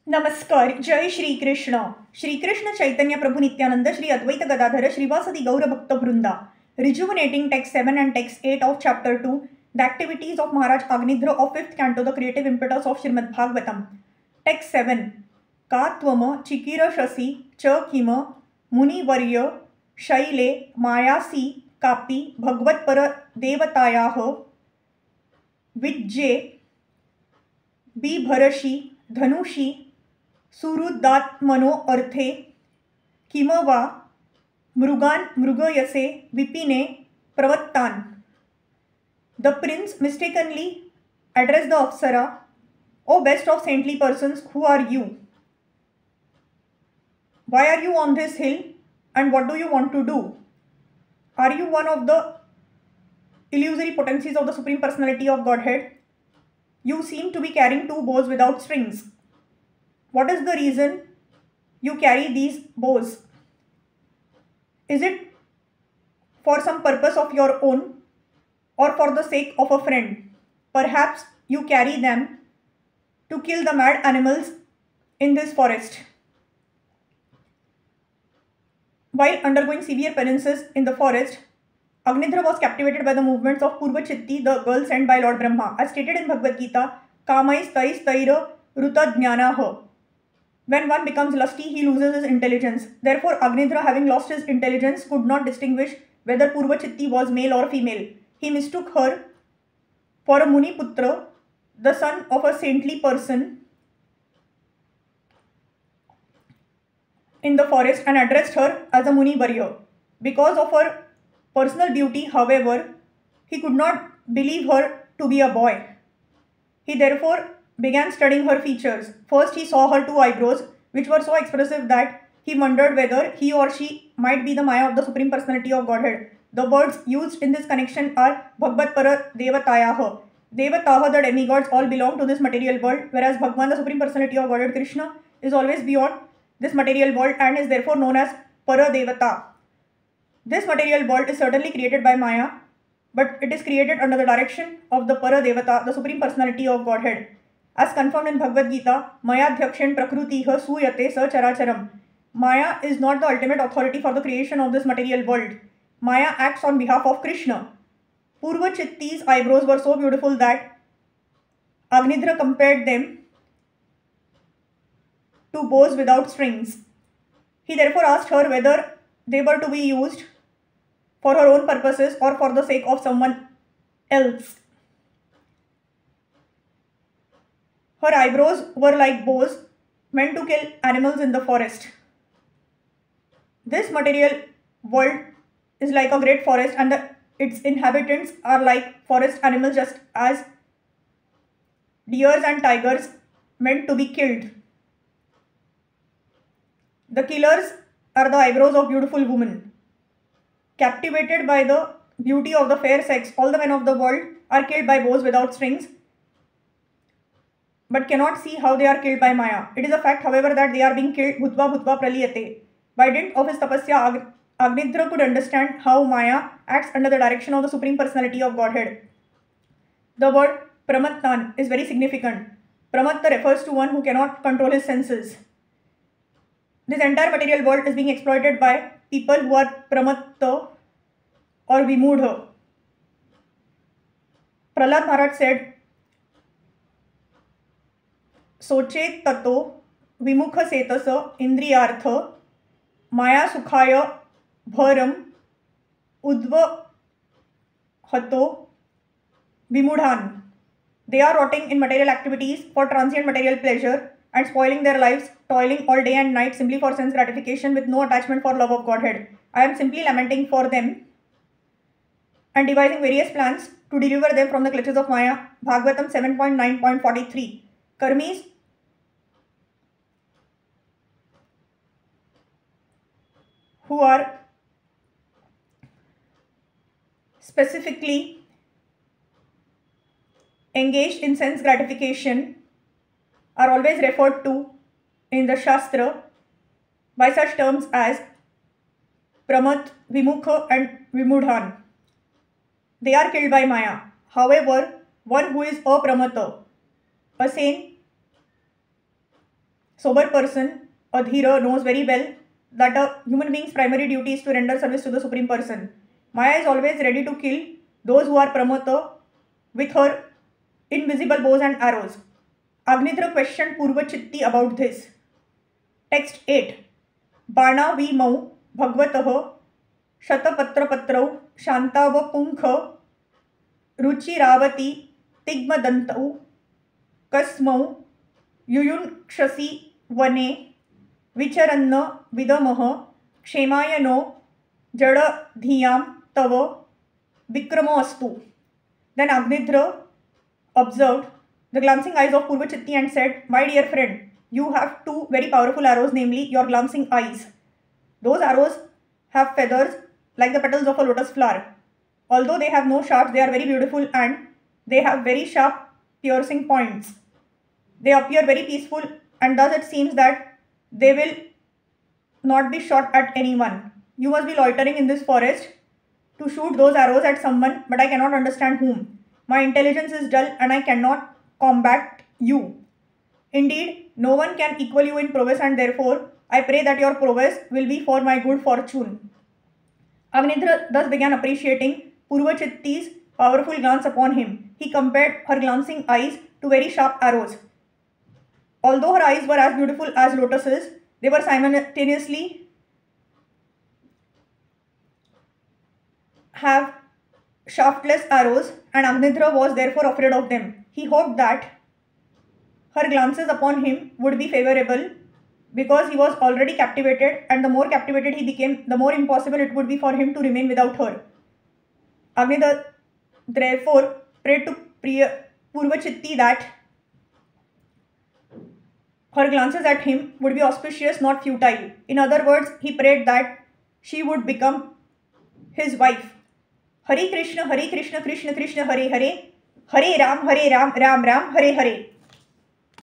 नमस्कार. जय श्रीकृष्ण. श्रीकृष्ण चैतन्य प्रभु नित्यानंद श्री अद्वैत गदाधर श्रीवासदि गौर भक्त वृंदा. Rejuvenating text 7 and text 8 of chapter 2, the activities of Maharaj Agnidhra of 5th canto, the creative impetus of Srimad Bhagavatam. Text 7. का त्वम चिकीर्षसि च किम मुनिवर्य Shelley मायासी कापि भगवत्पर देवतायाः विज्जे बिभरषि धनुषि सुहृदात्मनो अर्थे किम वा Mrigan मृगयसे विपिने प्रवत्तान. The prince mistakenly addressed the Apsara, O best of saintly persons, who are you? Why are you on this hill and what do you want to do? Are you one of the illusory potencies of the Supreme Personality of Godhead? You seem to be carrying two bows without strings. What is the reason you carry these bows? Is it for some purpose of your own or for the sake of a friend? Perhaps you carry them to kill the mad animals in this forest. While undergoing severe penances in the forest, Agnidhra was captivated by the movements of Purvachitti, the girl sent by Lord Brahma. As stated in Bhagavad Gita, Kamais tais taira ruta jnanaha. When one becomes lusty, he loses his intelligence. Therefore, Agnidhra, having lost his intelligence, could not distinguish whether Purvachitti was male or female. He mistook her for a Muni Putra, the son of a saintly person in the forest, and addressed her as a Muni Varya. Because of her personal beauty, however, he could not believe her to be a boy. He therefore began studying her features. First, he saw her two eyebrows, which were so expressive that he wondered whether he or she might be the Maya of the Supreme Personality of Godhead. The words used in this connection are Bhagvatpara Devatayaha. Devataha, the demigods, all belong to this material world, whereas Bhagwan, the Supreme Personality of Godhead, Krishna, is always beyond this material world and is therefore known as Para Devata. This material world is certainly created by Maya, but it is created under the direction of the Para Devata, the Supreme Personality of Godhead. As confirmed in Bhagavad Gita, Maya dhyakshen prakrutiha suyate sa characharam. Maya is not the ultimate authority for the creation of this material world. Maya acts on behalf of Krishna. Purvachitti's eyebrows were so beautiful that Agnidhra compared them to bows without strings. He therefore asked her whether they were to be used for her own purposes or for the sake of someone else. Her eyebrows were like bows meant to kill animals in the forest. This material world is like a great forest and its inhabitants are like forest animals, just as deers and tigers meant to be killed. The killers are the eyebrows of beautiful women. Captivated by the beauty of the fair sex, all the men of the world are killed by bows without strings, but cannot see how they are killed by Maya. It is a fact, however, that they are being killed bhutva bhutva praliyate. By dint of his tapasya, Agnidhra could understand how Maya acts under the direction of the Supreme Personality of Godhead. The word pramattan is very significant. Pramatta refers to one who cannot control his senses. This entire material world is being exploited by people who are pramatta or vimudha. Prahlad Maharaj said, सोचेत ततो विमुख सेतस इंद्रियार्थ माया सुखाय भरम उद्व हतो विमूढ़ान. They are rotting in material activities for transient material pleasure and spoiling their lives, toiling all day and night simply for sense gratification with no attachment for love of Godhead. I am simply lamenting for them and devising various plans to deliver them from the clutches of Maya. Bhagavatam 7.9.43. Karmis who are specifically engaged in sense gratification are always referred to in the Shastra by such terms as Pramat, Vimukha and Vimudhan. They are killed by Maya. However, one who is apramata, a sane sober person, a Dhira, knows very well that a human being's primary duty is to render service to the Supreme Person. Maya is always ready to kill those who are Pramata with her invisible bows and arrows. Agnidra questioned Purvachitti about this. Text 8. Bana vimau bhagvatah shatapatrapatrau shantavapunkha ruchiravati tigmadantau kasmau yuyunkshasi vane vicharanna vidamah kshemaya jada dhiyam tava vikramo astu. Then Agnidra observed the glancing eyes of Purvachitti and said, "My dear friend, you have two very powerful arrows, namely your glancing eyes. Those arrows have feathers like the petals of a lotus flower. Although they have no shafts, they are very beautiful and they have very sharp, piercing points. They appear very peaceful, and thus it seems that they will not be shot at anyone. You must be loitering in this forest to shoot those arrows at someone, but I cannot understand whom. My intelligence is dull and I cannot combat you. Indeed, no one can equal you in prowess, and therefore I pray that your prowess will be for my good fortune." Agnidra thus began appreciating Purvachitti's powerful glance upon him. He compared her glancing eyes to very sharp arrows. Although her eyes were as beautiful as lotuses, they were simultaneously have shaftless arrows, and Agnidra was therefore afraid of them. He hoped that her glances upon him would be favorable, because he was already captivated, and the more captivated he became, the more impossible it would be for him to remain without her. Agnidra therefore prayed to Purvachitti that her glances at him would be auspicious, not futile. In other words, he prayed that she would become his wife. Hare Krishna, Krishna Krishna, Hare Hare, Hare Ram, Ram Ram, Hare Hare.